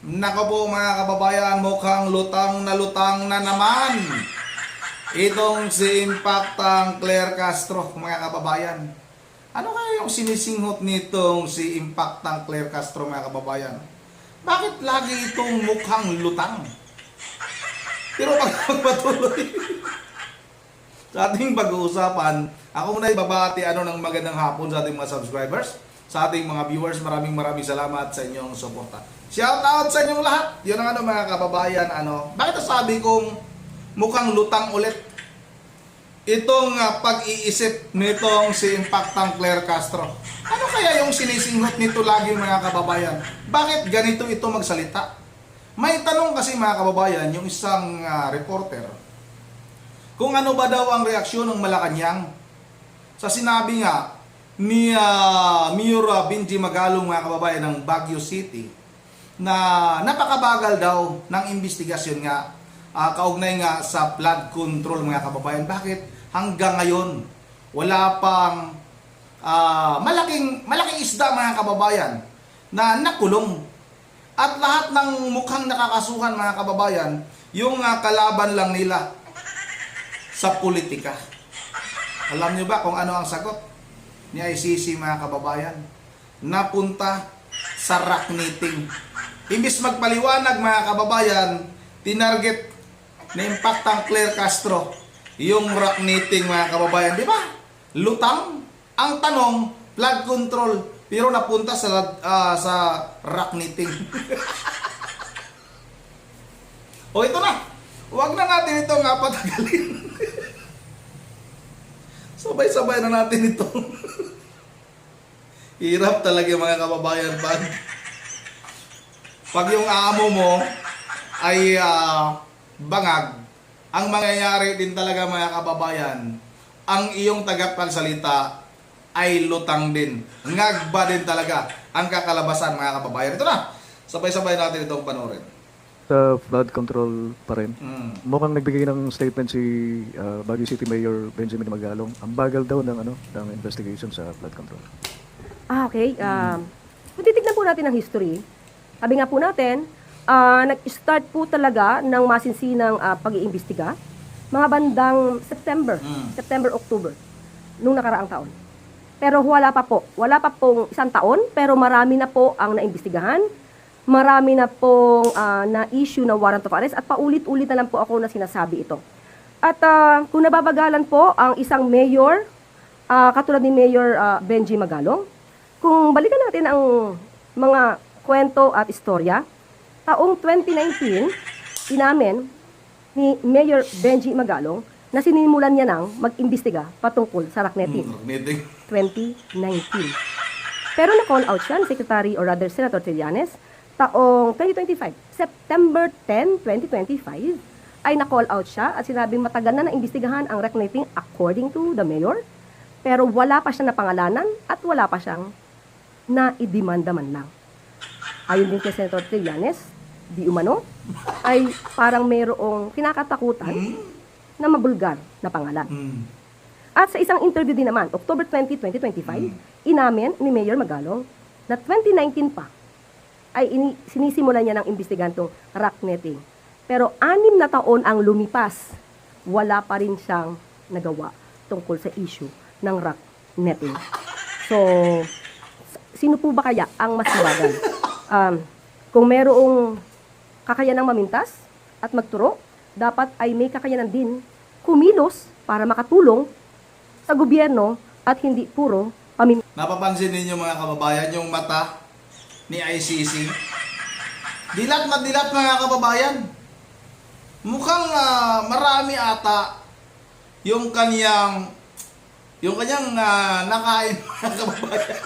Nako po mga kababayan, mukhang lutang na naman itong si Impactang Claire Castro mga kababayan. Ano kaya yung sinisinghot nitong si Impactang Claire Castro mga kababayan? Bakit lagi itong mukhang lutang? Pero pag magpatuloy sa ating pag-uusapan, ako muna ibabati ng magandang hapon sa ating mga subscribers, sa ating mga viewers. Maraming salamat sa inyong suporta. Shout out sa inyong lahat. Yun ang mga kababayan, bakit sabi kong mukhang lutang ulit itong pag-iisip nitong si Impactang Claire Castro. Ano kaya yung sinisinghot nito lagi mga kababayan? Bakit ganito ito magsalita? May tanong kasi mga kababayan, yung isang reporter, kung ano ba daw ang reaksyon ng Malacanang sa sinabi nga ni Mayor Benji Magalong mga kababayan ng Baguio City na napakabagal daw ng investigasyon nga kaugnay nga sa flood control mga kababayan. Bakit hanggang ngayon wala pang malaking isda mga kababayan na nakulong, at lahat ng mukhang nakakasuhan mga kababayan yung kalaban lang nila sa politika. Alam niyo ba kung ano ang sagot ni ICC mga kababayan? Napunta sa rock knitting. Imbis magpaliwanag mga kababayan, tinarget ni Impactang Claire Castro yung rock knitting mga kababayan. Di ba? Lutang. Ang tanong, flood control. Pero napunta sa rock knitting. O ito na. Huwag na natin ito nga patagalin. Sabay-sabay na natin ito. Hirap talaga mga kababayan pag yung amo mo ay bangag, ang mangyayari din talaga mga kababayan, ang iyong tagapagsalita ay lutang din. Ngagba din talaga ang kakalabasan mga kababayan. Ito na, sabay-sabay natin itong panoorin. Sa flood control pa rin. Mukhang nagbigay ng statement si Baguio City Mayor Benjamin Magalong. Ang bagal daw ng investigation sa flood control. Okay. Kung titignan po natin ang history, sabi nga po natin, nag-start po talaga ng masinsinang pag-iimbestiga mga bandang September, October, nung nakaraang taon. Pero wala pa pong isang taon, pero marami na po ang naimbestigahan, marami na pong na-issue na warrant of arrest, at paulit-ulit na lang po ako na sinasabi ito. At kung nababagalan po ang isang mayor, katulad ni Mayor Benji Magalong, kung balikan natin ang mga kwento at istorya, taong 2019, inamin ni Mayor Benji Magalong na sinimulan niya nang mag-imbestiga patungkol sa rock netting. 2019. Pero na-call out siya ni Secretary or rather Senator Trillanes taong 2025. September 10, 2025 ay na-call out siya at sinabing matagal na naimbestigahan ang rock netting according to the mayor, pero wala pa siya na pangalanan at wala pa siyang na-idemanda man lang. Ayon din kay Senator Trillanes, di umano, ay parang mayroong kinakatakutan na mabulgar na pangalan. At sa isang interview din naman, October 20, 2025, inamin ni Mayor Magalong na 2019 pa ay sinisimulan niya ng imbestigantong rock netting. Pero 6 na taon ang lumipas, wala pa rin siyang nagawa tungkol sa issue ng rock netting. So, sino po ba kaya ang mas mabagal? Kung merong kakayanang mamintas at magturo, dapat ay may kakayanan din kumilos para makatulong sa gobyerno at hindi puro pamintas. Napapansin ninyo mga kababayan yung mata ni ICC? Dilat na dilat mga kababayan. Mukhang marami ata yung kanyang nakain mga kababayan.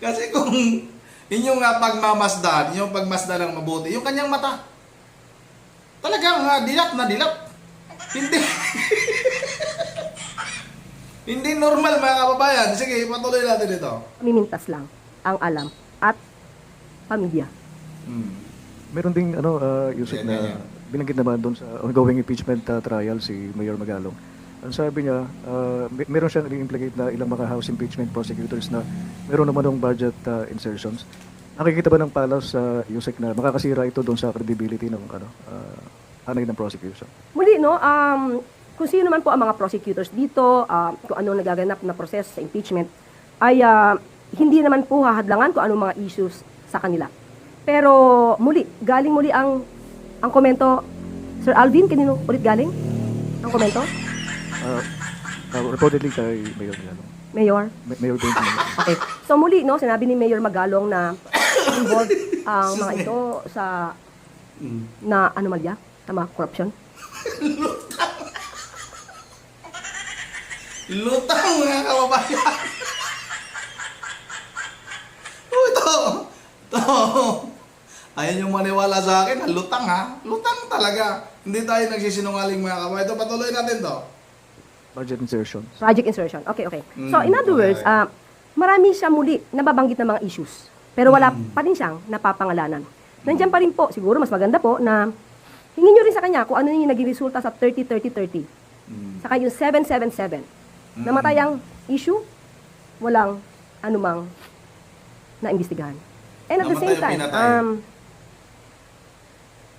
Kasi kung inyong pagmamasdan ng mabuti, yung kanyang mata, talagang dilat na dilat. Hindi. Hindi normal mga kababayan. Sige, patuloy natin ito. Pamimintas lang ang alam at pamilya. Meron ding Yusek, na binanggit naman doon sa ongoing impeachment trial si Mayor Magalong. Ang sabi niya, meron siyang i-implicate na ilang mga House impeachment prosecutors na meron naman ng budget insertions. Nakikita ba ng Palace sa USEC na makakasira ito doon sa credibility ng hanay ng prosecution? Muli, no, kung sino naman po ang mga prosecutors dito, kung ano nagaganap na proseso sa impeachment, ay hindi naman po hahadlangan kung anong mga issues sa kanila. Pero galing muli ang komento, Sir Alvin, kanino ulit galing ang komento? Reportedly kay Mayor Magalong. Mayor? Mayor Benjamin Magalong. Okay. So muli, no, sinabi ni Mayor Magalong na involved ang mga ito sa na anomalya, tama, corruption. Lutang mga kababayan. Oh, ito. Ayan yung maniwala sa akin. Lutang ha. Lutang talaga. Hindi tayo nagsisinungaling mga kababayan. Ito, patuloy natin to. Budget insertion. Project insertion. Okay, okay. So, in other words, marami siya muli nababanggit ng mga issues. Pero wala pa rin siyang napapangalanan. Nandiyan pa rin po, siguro mas maganda po, na hingin nyo rin sa kanya kung ano yung naging resulta sa 30-30-30. Saka yung 7-7-7. Namatay ang issue, walang anumang naimbestigahan. And at the Namatay same o time, pinatay?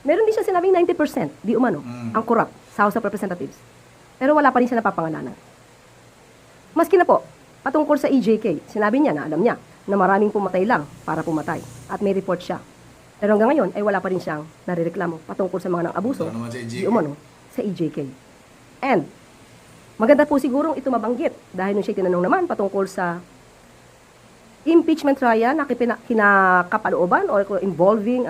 meron din siya sinabing 90%, di umano, ang corrupt sa House of Representatives. Pero wala pa rin siya napapangalanan. Maski na po, patungkol sa EJK, sinabi niya na alam niya na maraming pumatay lang para pumatay. At may report siya. Pero hanggang ngayon ay wala pa rin siyang narireklamo patungkol sa mga nang-abuso Ito naman sa EJK. di umano sa EJK. And maganda po sigurong ito mabanggit dahil nung siya tinanong naman patungkol sa impeachment trial na kinakapalooban or involving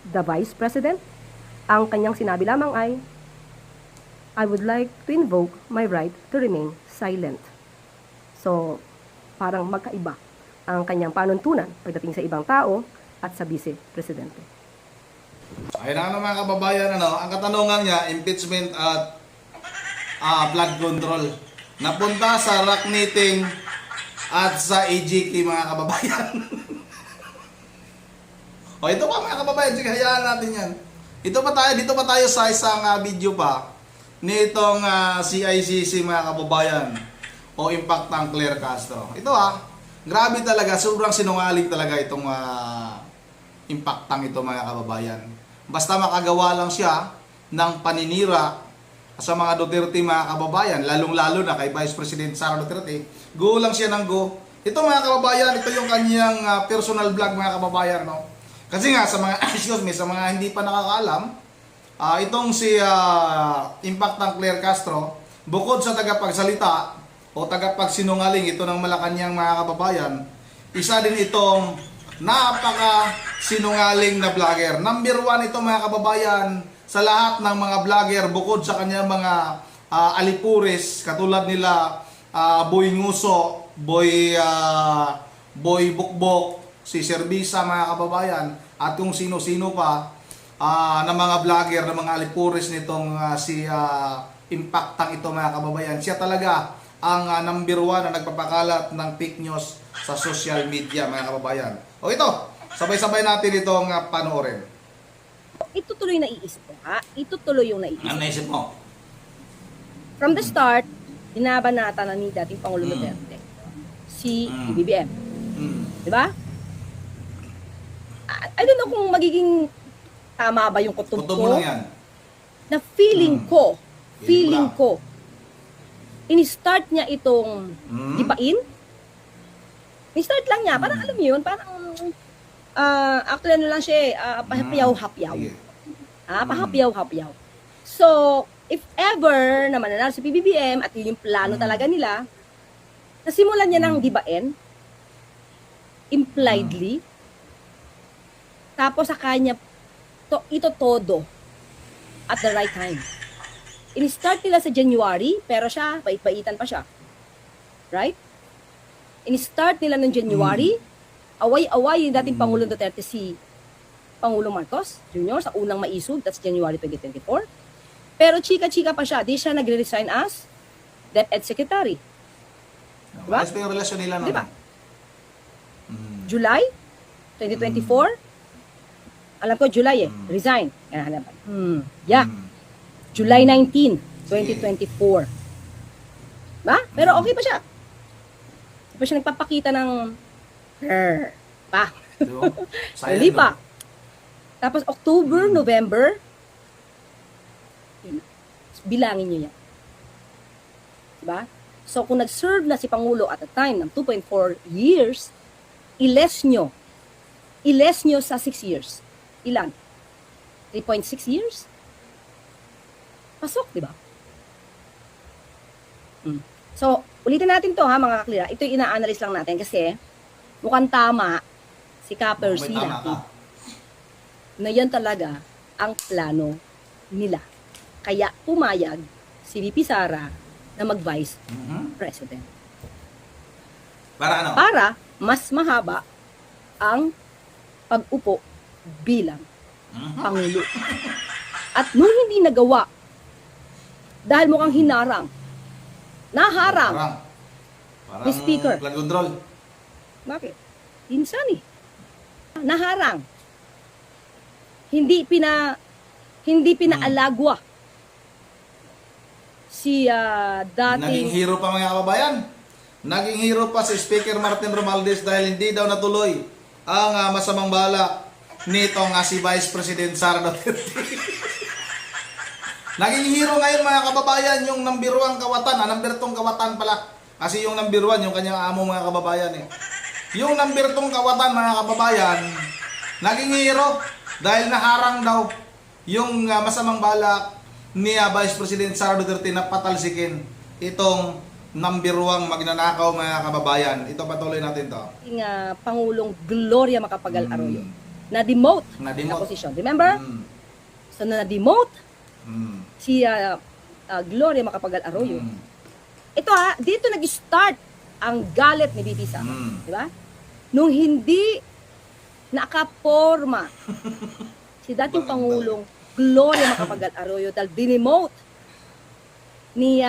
the Vice President, ang kanyang sinabi lamang ay, I would like to invoke my right to remain silent. So, parang magkaiba ang kanyang panuntunan pagdating sa ibang tao at sa Vice Presidente. Ayun na nga mga kababayan, ang katanungan niya, impeachment at blood control. Napunta sa RAC meeting at sa EJK mga kababayan. O ito pa mga kababayan, sige hayaan natin yan. Dito pa tayo sa isang video pa nitong CICC mga kababayan o Impactang Claire Castro. Ito grabe talaga, sobrang sinungaling talaga itong Impactang ito mga kababayan. Basta makagawa lang siya ng paninira sa mga Duterte mga kababayan, lalong-lalo na kay Vice President Sara Duterte, go lang siya ng go. Ito mga kababayan, ito yung kanyang personal vlog mga kababayan, no? Kasi nga sa mga sa mga hindi pa nakakaalam, itong si Impactang Claire Castro, bukod sa tagapagsalita o tagapagsinungaling ito ng Malacanang mga kababayan, isa din itong napaka sinungaling na vlogger. Number 1 ito mga kababayan sa lahat ng mga vlogger bukod sa kanyang mga alipuris katulad nila Boy Nguso, Boy Bukbok, si Servisa mga kababayan at kung sino-sino pa na mga vlogger, na mga alipuris nitong si Impactang ito mga kababayan. Siya talaga ang number 1 na nagpapakalat ng fake news sa social media mga kababayan. O ito, sabay-sabay natin itong panoorin. Ito tuloy na iisip ko, ha? Ito tuloy yung naisip. Ano naisip mo? From the start, binabanata na ni dating Pangulo Duterte si BBM. Di ba? I don't know kung magiging tama ba yung kutob Kutob mo ko. lang yan. Na feeling Feeling ko, in-start niya itong dipain. In-start lang niya. Parang alam mo yun, parang actually ano lang siya pahapyaw-hapyaw. Sige. Pahapyaw-hapyaw. So, if ever na mananalo si PBBM at yun yung plano talaga nila, nasimulan niya ng dibain, impliedly, tapos sa kanya, ito todo at the right time. In-start nila sa January, pero siya, bait-baitan pa siya. Right? In-start nila ng January, away-away yung dating Pangulong Duterte si Pangulong Marcos Jr. sa unang maisog, that's January 2024. Pero chika-chika pa siya, di siya nagre-resign as DepEd Secretary. Diba? Ayos pa yung relasyon nila nun. Diba? July 2024, alam ko July resign. July 19, 2024. Ba? Pero okay pa siya. Hindi pa siya nagpapakita ng pa. Di ba? Sayang, Hindi no? pa. Tapos October, November, yun. Bilangin nyo yan. Diba? So, kung nag-serve na si Pangulo at the time ng 2.4 years, iles nyo sa 6 years. Ilan? 3.6 years? Pasok, di ba? So, ulitin natin to ha, mga kaklira. Ito yung ina-analyze lang natin kasi mukhang tama si Kapper May tama Silaki ka. na yan talaga ang plano nila. Kaya pumayag si VP Sara na mag-vice president. Para ano? Para mas mahaba ang pag-upo bilang Pangulo. At nung hindi nagawa, dahil mukhang naharang, Parang Ni Speaker. flood control. bakit? Insan eh. Naharang. Hindi pinaalagwa si Naging dating hero pa mga kababayan. Naging hero pa si Speaker Martin Romualdez dahil hindi daw natuloy ang masamang balak nitong si Vice President Sara Duterte. Naging hero ngayon mga kababayan yung number 1 kawatan, number 2 kawatan pala. Kasi yung number 1 yung kanyang amo mga kababayan eh. Yung number 2 kawatan mga kababayan, naging hero dahil naharang daw yung masamang balak ni Vice President Sara Duterte na patalsikin itong number 1 magnanakaw mga kababayan. Ito patuloy natin to. Pangulong Gloria Macapagal Arroyo na-demote na Na-demote. posisyon. Remember? Mm. So, na-demote Mm. si Gloria Macapagal Arroyo. Mm. Ito dito nag-start ang galit ni VP Sara. Mm. Di ba? Nung hindi nakaporma si dating Pangulong Gloria Macapagal Arroyo dahil dinemote ni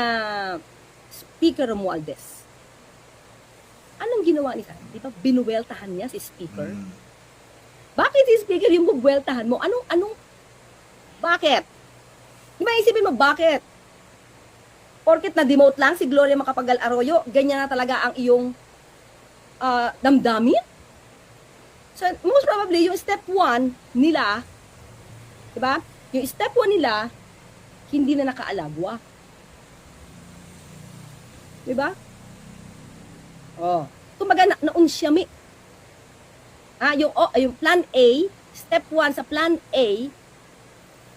Speaker Romualdez. Anong ginawa ni Sara? Di ba binuweltahan niya si Speaker? Mm. Bakit si Speaker yung buweltahan mo? Bakit? Di ba isipin mo, bakit? Porket na-demote lang si Gloria Macapagal Arroyo, ganyan na talaga ang iyong damdamin? So, most probably, yung step 1 nila, di ba? Yung step 1 nila, hindi na nakaalagwa. Di ba? Oh. Kumbaga, naunsyami. Yung plan A, step 1 sa plan A,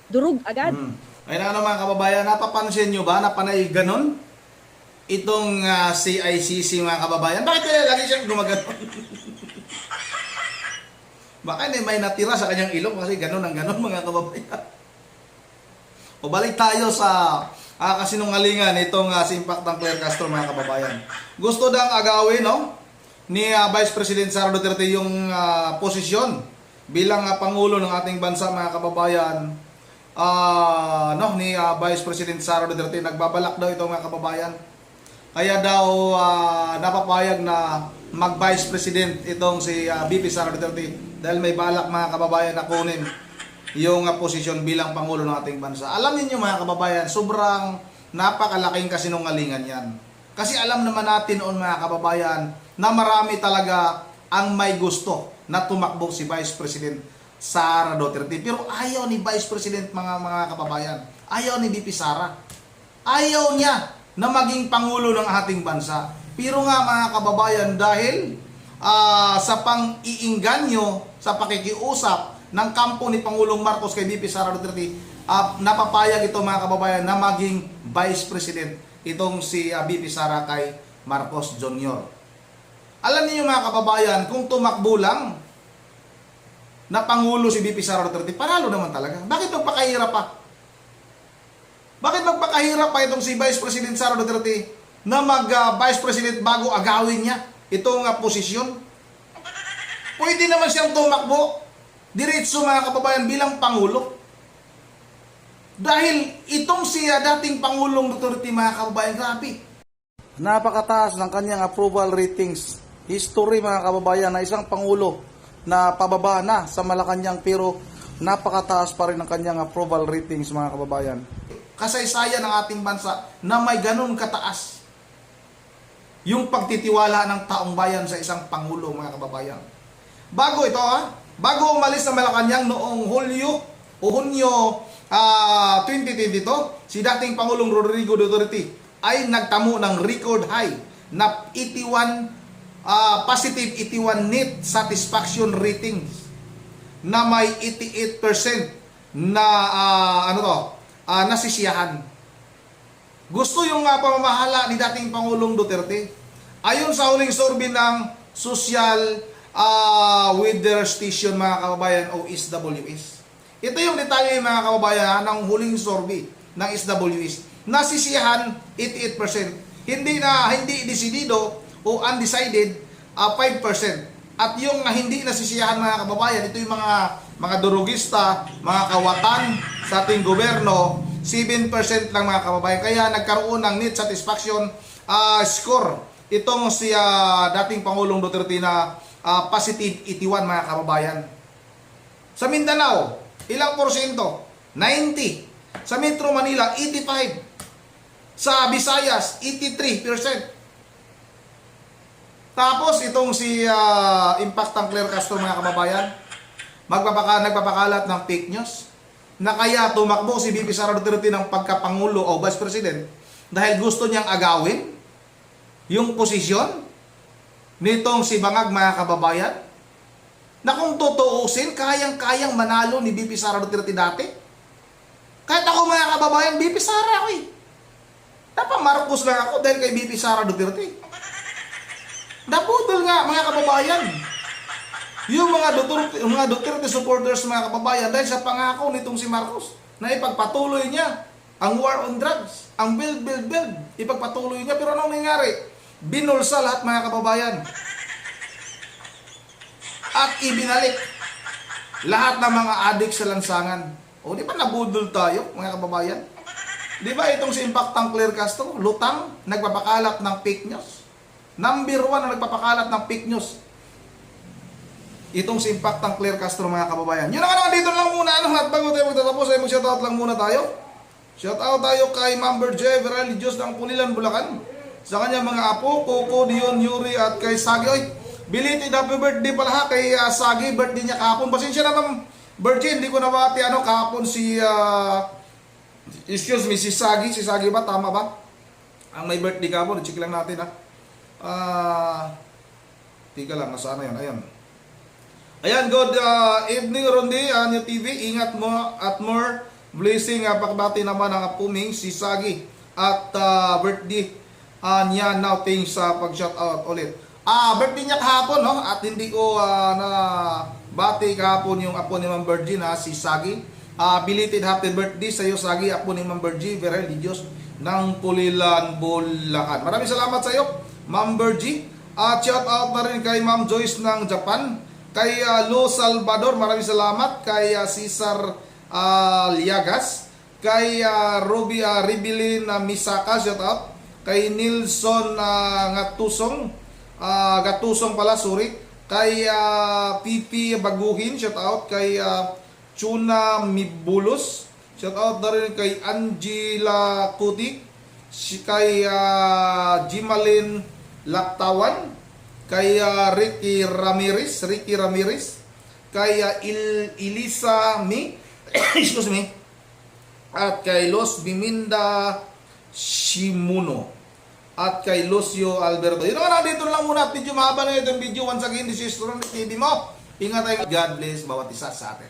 durug agad. Mm. Ay na mga kababayan, napapansin nyo ba na panay ganon? Itong CICC mga kababayan. Bakit kaya lagi siyang gumaganon? Baka may natira sa kanyang ilong kasi ganon ang ganon mga kababayan. O balik tayo sa kasinungalingan itong si Impactang Claire Castro mga kababayan. Gusto dang agawin ni Vice President Sara Duterte yung posisyon bilang Pangulo ng ating bansa mga kababayan. Ni Vice President Sara Duterte, nagbabalak daw ito mga kababayan. Kaya daw napapayag na mag-Vice President itong si VP Sara Duterte dahil may balak mga kababayan na kunin yung posisyon bilang Pangulo ng ating bansa. Alam niyo mga kababayan, sobrang napakalaking kasinungalingan yan. Kasi alam naman natin noon mga kababayan na marami talaga ang may gusto na tumakbo si Vice President Sara Duterte. Pero ayaw ni Vice President mga kababayan. Ayaw ni VP Sara. Ayaw niya na maging Pangulo ng ating bansa. Pero nga mga kababayan, dahil sa pang-iinganyo, sa pakikiusap ng kampo ni Pangulong Marcos kay VP Sara Duterte, napapayag ito mga kababayan na maging Vice President itong si VP Sara kay Marcos Jr. Alam niyo mga kababayan, kung tumakbo lang na Pangulo si VP Sara Duterte, panalo naman talaga. Bakit magpakahirap pa? Bakit magpakahirap pa itong si Vice President Sara Duterte na mag-Vice President bago agawin niya itong posisyon? Pwede naman siyang tumakbo diretso mga kababayan bilang Pangulo. Dahil itong si dating Pangulong Duterte mga kababayan, grabe. Napakataas ng kanyang approval ratings. History mga kababayan na isang Pangulo na pababa na sa Malacanang pero napakataas pa rin ang kanyang approval ratings mga kababayan. Kasaysayan ng ating bansa na may ganun kataas yung pagtitiwala ng taong bayan sa isang Pangulo mga kababayan. Bago ito bago umalis ng Malacanang noong Hunyo 2022, si dating Pangulong Rodrigo Duterte ay nagtamo ng record high na 81 positive 81 net satisfaction ratings na may 88% na nasisiyahan. Gusto yung pamamahala ni dating Pangulong Duterte. Ayon sa huling survey ng Social Weather Station, mga kababayan, o SWS. Ito yung detalye, mga kababayan, ng huling survey ng SWS. Nasisiyahan 88%. Hindi desidido o undecided 5%. At yung hindi nasisiyahan, mga kababayan, ito yung mga durugista, mga kawatan sa ating gobyerno, 7% lang, mga kababayan. Kaya nagkaroon ng net satisfaction score itong si dating Pangulong Duterte na positive 81, mga kababayan. Sa Mindanao, ilang porsyento? 90. Sa Metro Manila, 85. Sa Visayas, 83%. Tapos itong si Impactang Claire Castro, mga kababayan, nagpapakalat ng fake news na kaya tumakbo si VP Sara Duterte ng pagkapangulo o Vice President dahil gusto niyang agawin yung posisyon nitong si Bangag, mga kababayan, na kung tutuusin, kayang-kayang manalo ni VP Sara Duterte dati. Kahit ako, mga kababayan, VP Sara ako eh. Dapat Marcos lang ako dahil kay VP Sara Duterte. Naputol nga, mga kababayan, yung mga Duterte supporters, mga kababayan, dahil sa pangako nitong si Marcos na ipagpatuloy niya ang war on drugs, ang build, ipagpatuloy niya. Pero anong nangyari? Binulsa lahat, mga kababayan, at ibinalik lahat ng mga adik sa lansangan. O di ba nabudol tayo, mga kababayan? Di ba itong si Impactang Claire Castro, lutang, nagpapakalat ng fake news? Number 1 na nagpapakalat ng fake news, itong si Impactang Claire Castro, mga kababayan. Yun na nga, dito lang muna. At bago tayo magtatapos, ay mag-shoutout lang muna tayo. Shoutout tayo kay Member J. Religious ng Pulilan, Bulacan. Sa kanya mga apo, Coco, Dion, Yuri, at kay Sagi. Oy, belated happy birthday pala ha kay Sagi. Birthday niya kahapon. Pasensya na, Ma'am Virgin, hindi ko nabati kahapon si excuse me, si Sagi. Si Sagi ba? Tama ba? Ang may birthday kahapon. I-check lang natin ha. Tika lang, nasaan na yan? Ayan, good evening, Rondi, New TV. Ingat mo at more blessing. Pakbati naman ang apuming si Sagi at birthday niya now. Thanks sa pag-shoutout ulit. Birthday niya kahapon, no? At hindi ko na bati kahapon yung apo ni Ma'am Virgin, si Sagi. Belated happy birthday sa iyo, Sagi, apo ni Ma'am Virgin, very religious ng Pulilan, Bulacan. Maraming salamat sa iyo, Ma'am Virgin. At shoutout na rin kay Ma'am Joyce ng Japan, kay Lo Salvador, maraming salamat, kay Cesar Liagas, kay Ruby Ribilin Misaka, shoutout, kay Nilson Gatusong pala, sorry, kay Pipi Baguhin, shoutout, kay Chuna Mibulos, shoutout na rin kay Angela Kutik, kay Jimalin Laktawan, kay Ricky Ramirez, kay Elisa Mi, excuse me, at kay Los Biminda Shimuno, at kay Lucio Alberto. Yun na dito lang muna at medyo mahaba na itong video. Once again, this is Ron TV mo. Ingat tayo. God bless bawat isa sa atin.